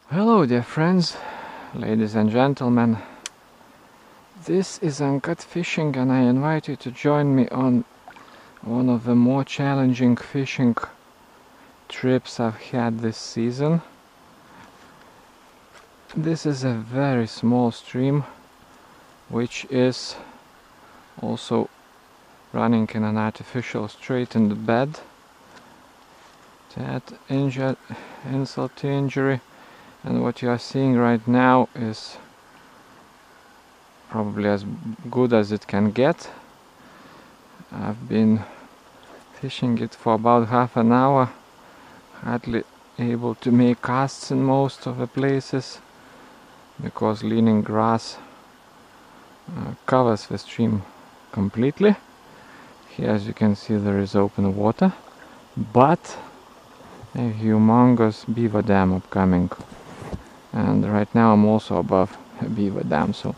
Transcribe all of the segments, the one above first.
Hello dear friends, ladies and gentlemen. This is Uncut Fishing and I invite you to join me on one of the more challenging fishing trips I've had this season. This is a very small stream which is also running in an artificial strait in the bed to add insult to injury, and what you are seeing right now is probably as good as it can get. I've been fishing it for about half an hour, hardly able to make casts in most of the places because leaning grass covers the stream completely. Here, as you can see, there is open water, but a humongous beaver dam upcoming, and right now I'm also above a beaver dam, so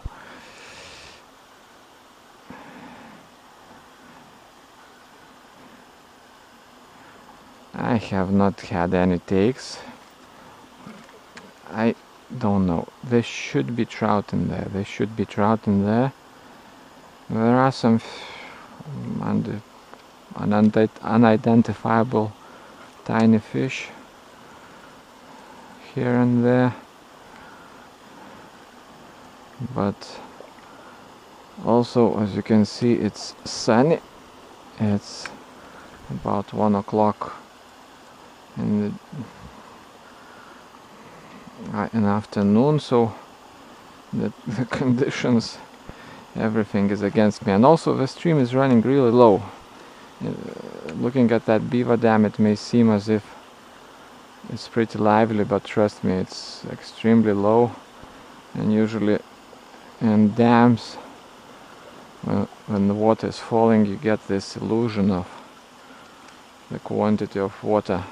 I have not had any takes. I don't know. There should be trout in there. There are some unidentifiable tiny fish here and there, but also, as you can see, it's sunny. It's about 1 o'clock in the afternoon, so the conditions, everything is against me. And also the stream is running really low. Looking at that beaver dam, it may seem as if it's pretty lively, but trust me, it's extremely low. And usually in dams, when the water is falling, you get this illusion of the quantity of water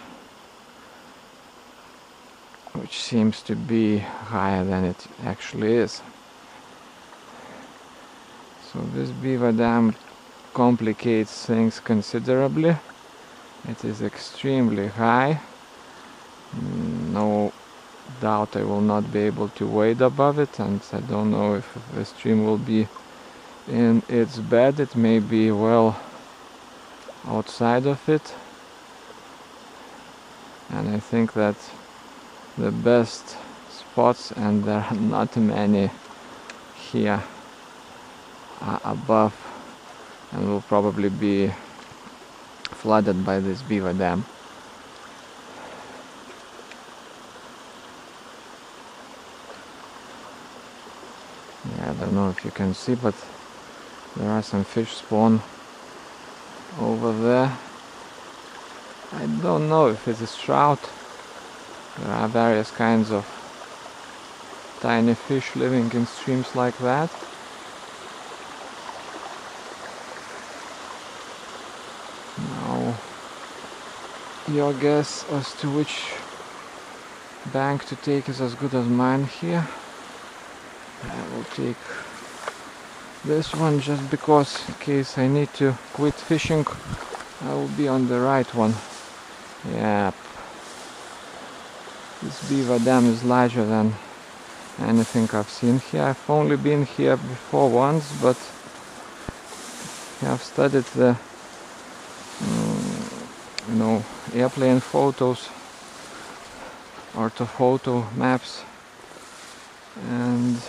which seems to be higher than it actually is. So this beaver dam complicates things considerably. It is extremely high. No doubt I will not be able to wade above it, and I don't know if the stream will be in its bed. It may be well outside of it, and I think that the best spots, and there are not many here, are above and will probably be flooded by this beaver dam. Yeah, I don't know if you can see, but there are some fish spawn over there. I don't know if it is trout. There are various kinds of tiny fish living in streams like that. Now, your guess as to which bank to take is as good as mine here. I will take this one just because, in case I need to quit fishing, I will be on the right one. Yep. This beaver dam is larger than anything I've seen here. I've only been here before once, but I've studied the airplane photos, orthophoto maps, and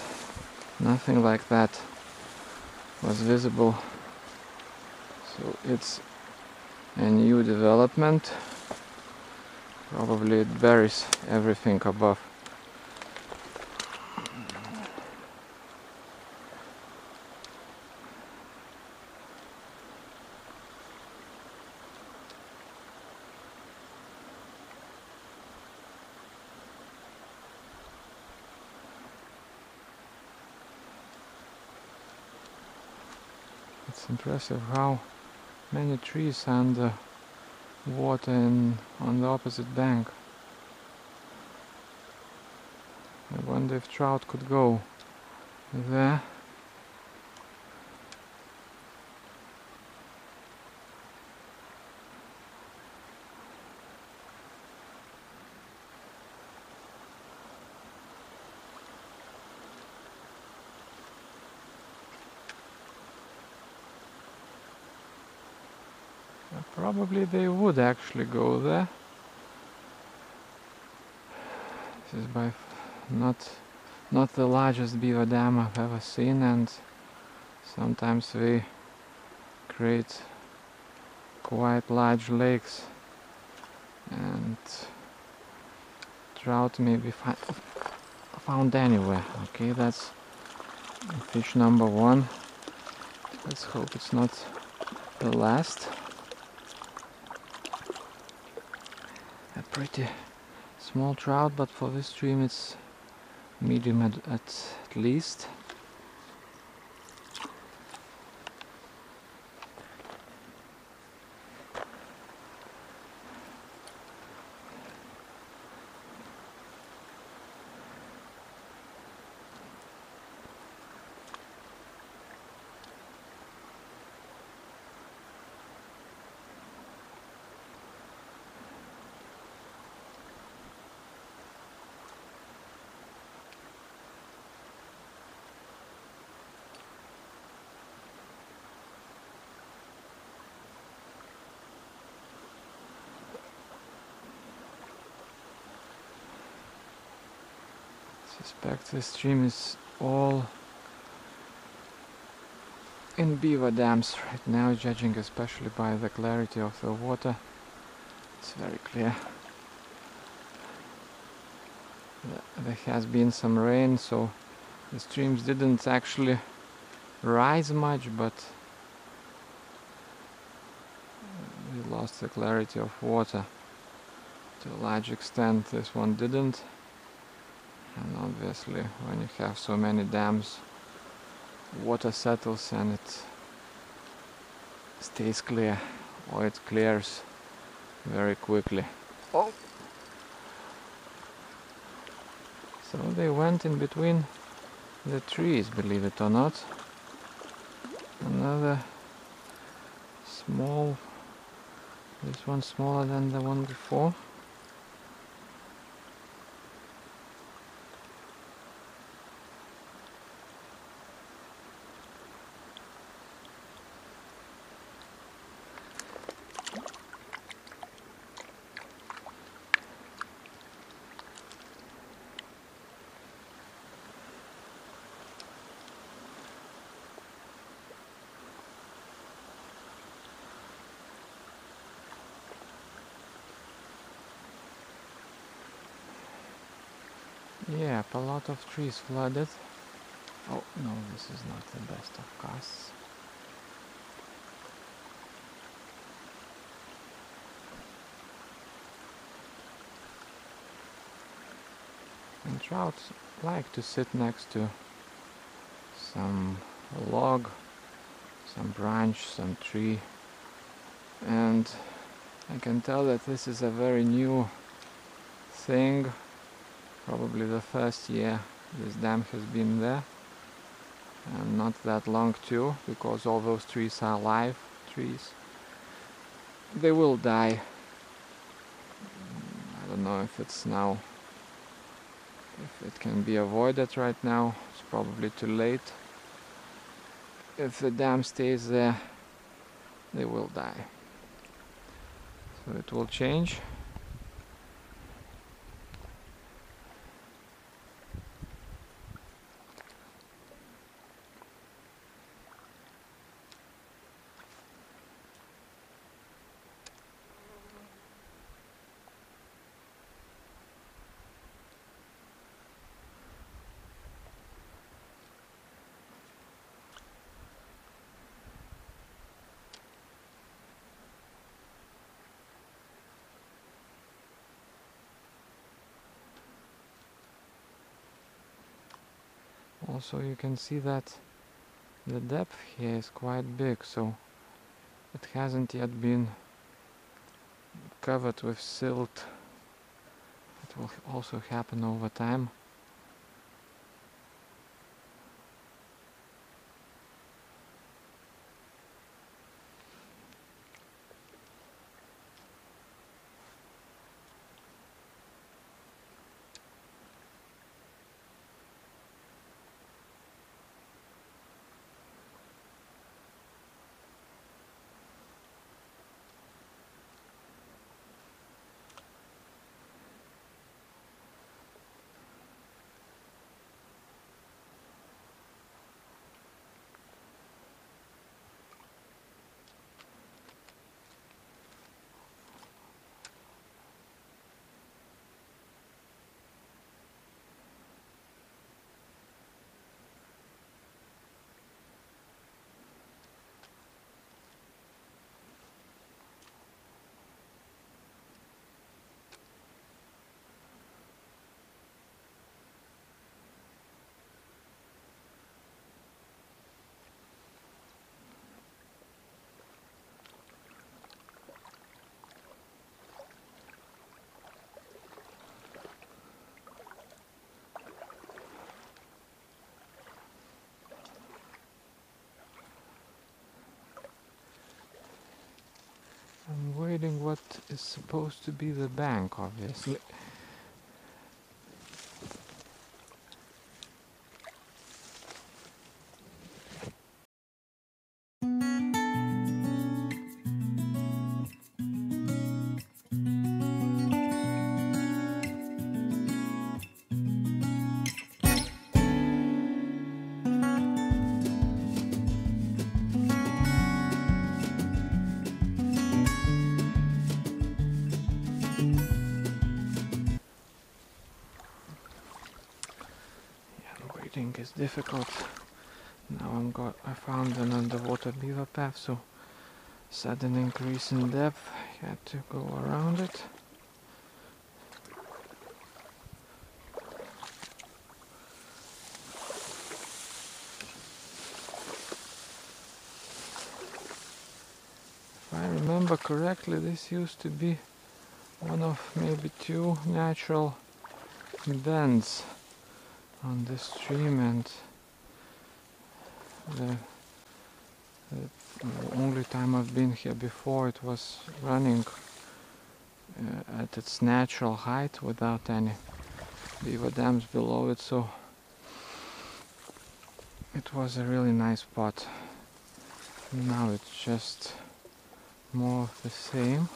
nothing like that was visible. So it's a new development. Probably it buries everything above. It's impressive how many trees and water on the opposite bank. I wonder if trout could go there. Probably they would actually go there. This is by not the largest beaver dam I've ever seen, and sometimes we create quite large lakes and trout may be found anywhere. Okay, that's fish number one. Let's hope it's not the last. A pretty small trout, but for this stream it's medium at least. I suspect this stream is all in beaver dams right now, judging especially by the clarity of the water. It's very clear. There has been some rain, so the streams didn't actually rise much, but we lost the clarity of water to a large extent. This one didn't, and obviously when you have so many dams, water settles and it stays clear, or it clears very quickly. Oh! So they went in between the trees, believe it or not. Another small, this one smaller than the one before. Yeah, a lot of trees flooded. Oh no, this is not the best of casts. And trout like to sit next to some log, some branch, some tree. And I can tell that this is a very new thing. Probably the first year this dam has been there, and not that long too, because all those trees are live trees. They will die. I don't know if it's now, if it can be avoided right now. It's probably too late. If the dam stays there, they will die. So it will change. Also, you can see that the depth here is quite big, so it hasn't yet been covered with silt. It will also happen over time. avoiding what is supposed to be the bank, obviously. Wading is difficult. Now I found an underwater beaver path, so sudden increase in depth, had to go around it. If I remember correctly, this used to be one of maybe two natural bends on the stream, and the only time I've been here before, it was running at its natural height without any beaver dams below it, so it was a really nice spot. Now it's just more of the same.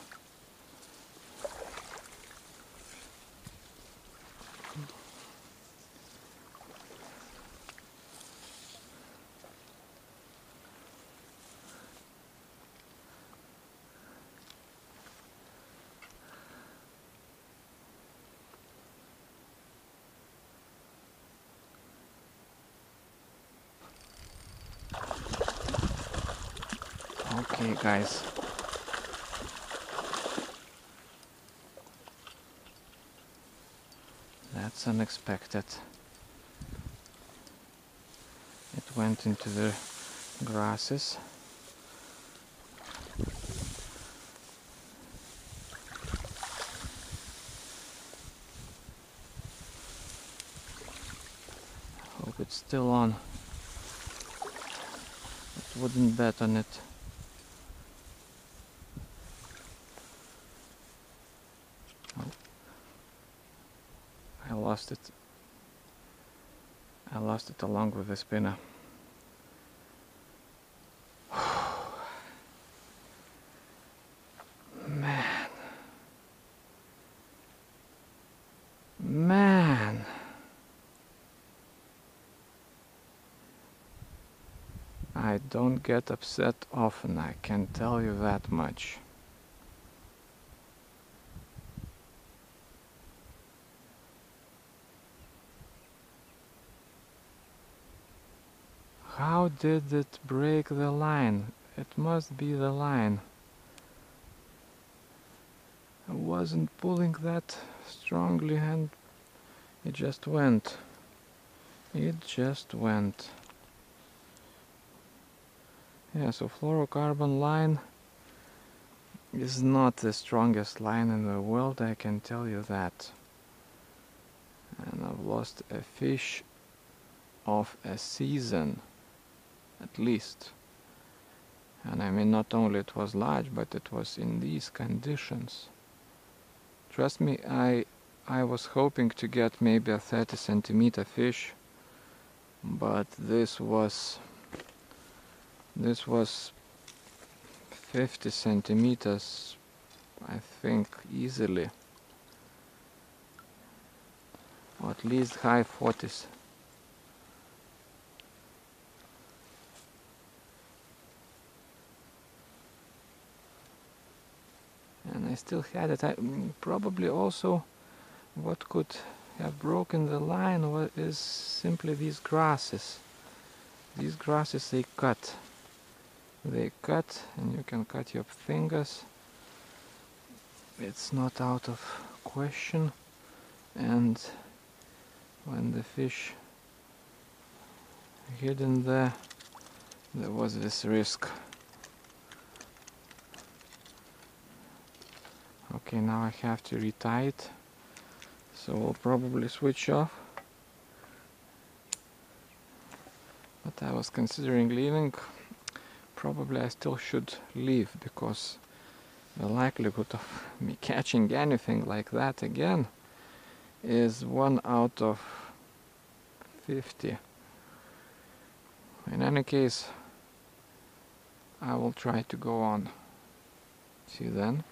Okay, guys. That's unexpected. It went into the grasses. Hope it's still on. I wouldn't bet on it. I lost it. I lost it along with the spinner. Man. Man. I don't get upset often, I can tell you that much. How did it break the line? It must be the line. I wasn't pulling that strongly and it just went. It just went. Yeah, so fluorocarbon line is not the strongest line in the world, I can tell you that. And I've lost a fish of a season, at least. And I mean, not only it was large, but it was in these conditions. Trust me, I was hoping to get maybe a 30 centimeter fish, but this was 50 centimeters, I think, easily, or at least high 40s. And I still had it. Probably also what could have broken the line is simply these grasses. These grasses, they cut. They cut, and you can cut your fingers. It's not out of question. And when the fish hidden there was this risk. Okay, now I have to retie it, so I'll probably switch off. But I was considering leaving. Probably I still should leave, because the likelihood of me catching anything like that again is 1 out of 50. In any case, I will try to go on. See you then.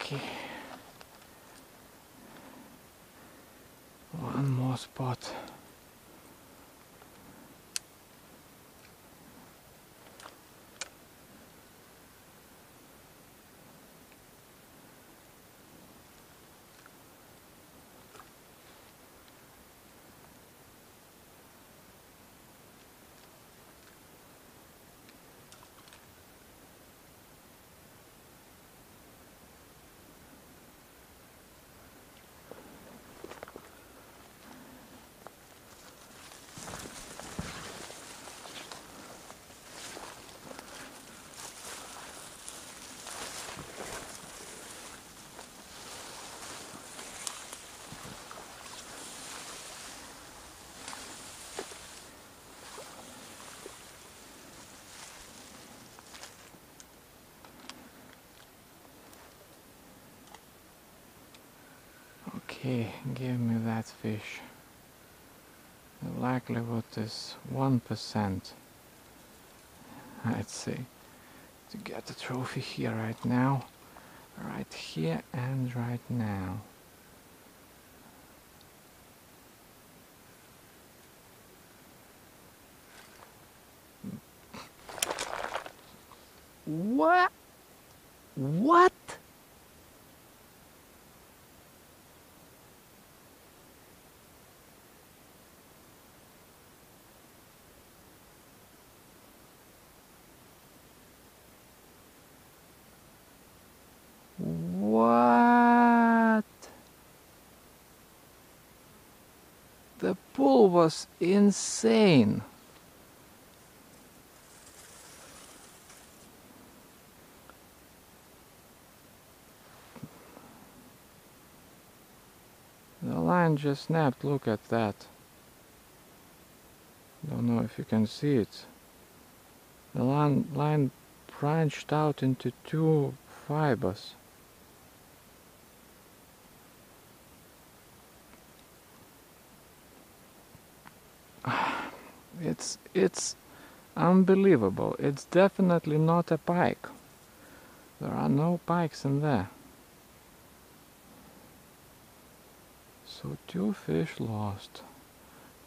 Okay. One more spot. Okay, give me that fish. The likelihood is 1%, I'd say, to get the trophy here right now. Right here and right now. What? What? What? The pull was insane. The line just snapped, look at that. Don't know if you can see it. The line branched out into 2 fibers. It's unbelievable. It's definitely not a pike. There are no pikes in there. So 2 fish lost.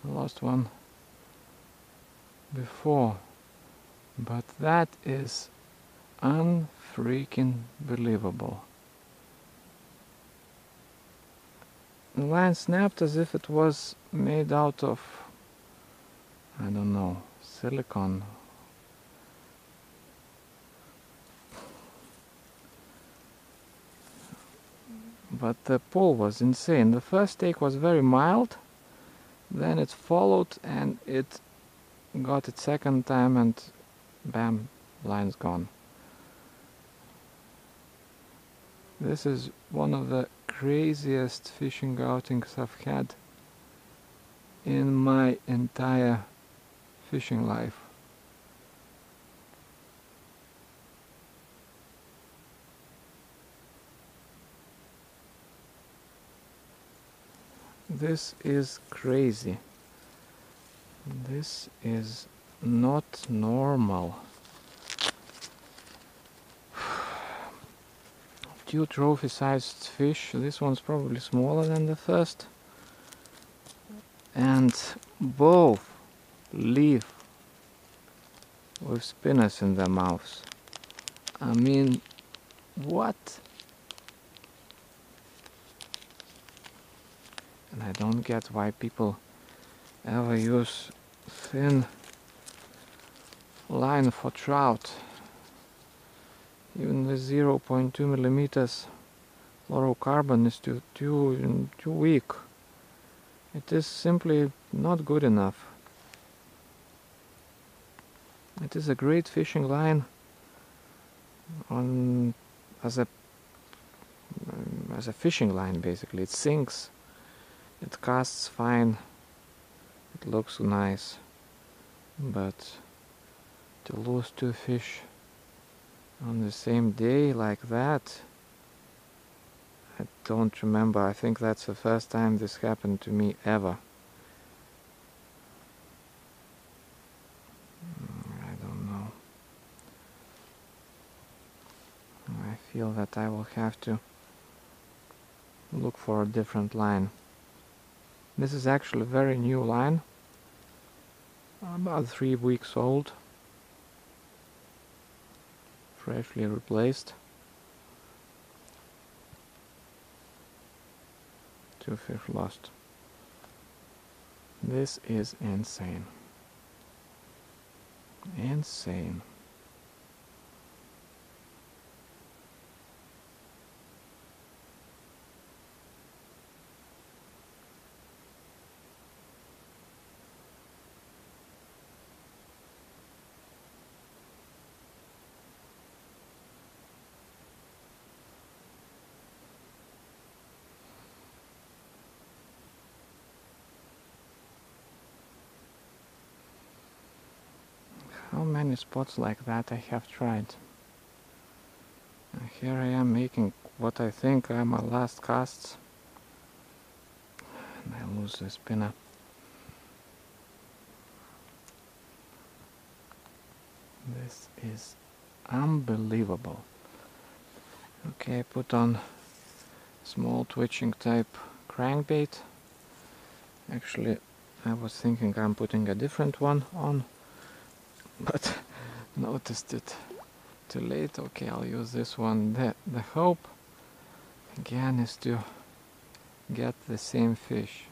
I lost one before, but that is unfreaking believable. The line snapped as if it was made out of, I don't know, silicone. But the pull was insane. The first take was very mild, then it followed and it got it second time and bam, line's gone. This is one of the craziest fishing outings I've had in my entire fishing life. This is crazy. This is not normal. 2 trophy-sized fish. This one's probably smaller than the first. And both leave with spinners in their mouths. I mean, what? And I don't get why people ever use thin line for trout. Even with 0.2 millimeters fluorocarbon is too weak. It is simply not good enough. It is a great fishing line as a fishing line, basically. It sinks, it casts fine, it looks nice, but to lose 2 fish on the same day like that, I don't remember. I think that's the first time this happened to me ever. I don't know. I feel that I will have to look for a different line. This is actually a very new line, about 3 weeks old, freshly replaced. 2 fish lost. This is insane. Insane. How many spots like that I have tried. And here I am making what I think are my last casts. And I lose the spinner. This is unbelievable. Okay, I put on small twitching type crankbait. Actually, I was thinking I'm putting a different one on, but noticed it too late. Okay, I'll use this one. The hope again is to get the same fish.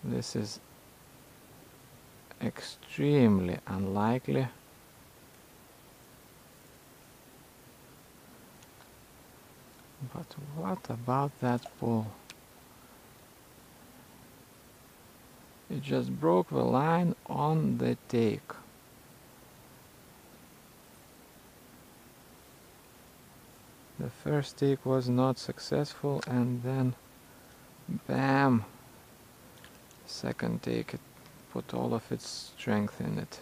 This is extremely unlikely. But what about that pull? It just broke the line on the take. The first take was not successful, and then bam! Second take, it put all of its strength in it.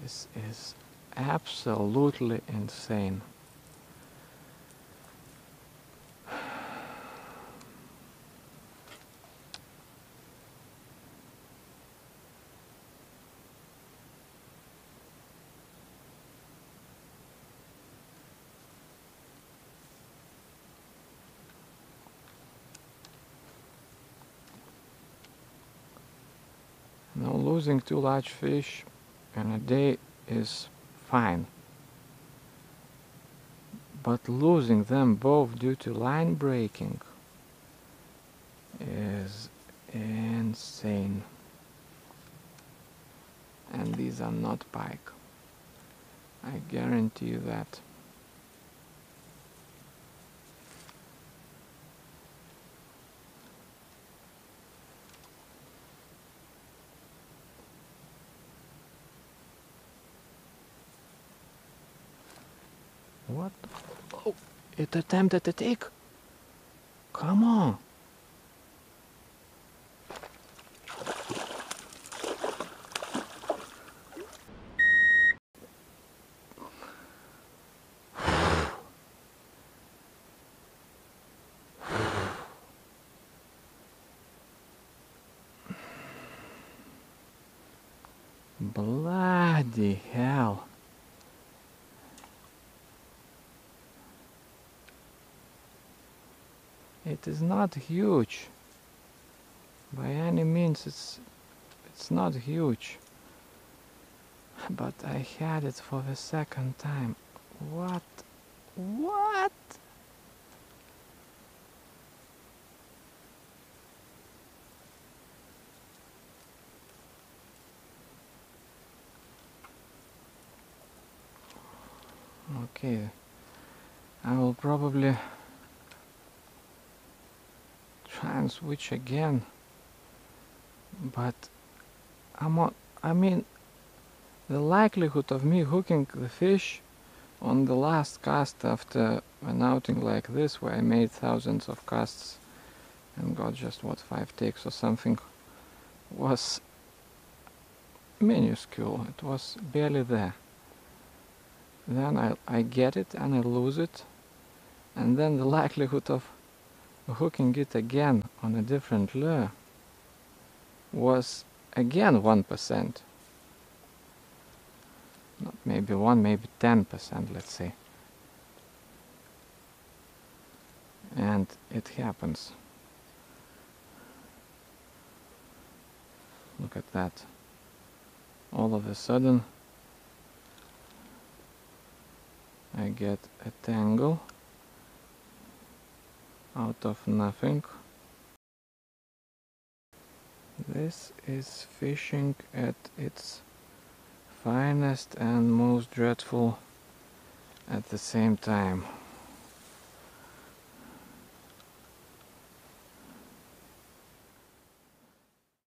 This is absolutely insane. Now, losing 2 large fish in a day is fine, but losing them both due to line breaking is insane. And these are not pike, I guarantee you that. What? Oh, it attempted to take. Come on. Bloody hell. It is not huge. By any means, it's not huge. But I had it for the second time. What? What? Okay, I will probably try and switch again, but I mean, the likelihood of me hooking the fish on the last cast after an outing like this, where I made thousands of casts and got just what, 5 takes or something, was minuscule. It was barely there. Then I get it and I lose it, and then the likelihood of hooking it again on a different lure was again 1%. Not maybe 1, maybe 10%, let's say. And it happens. Look at that. All of a sudden I get a tangle out of nothing. This is fishing at its finest and most dreadful at the same time.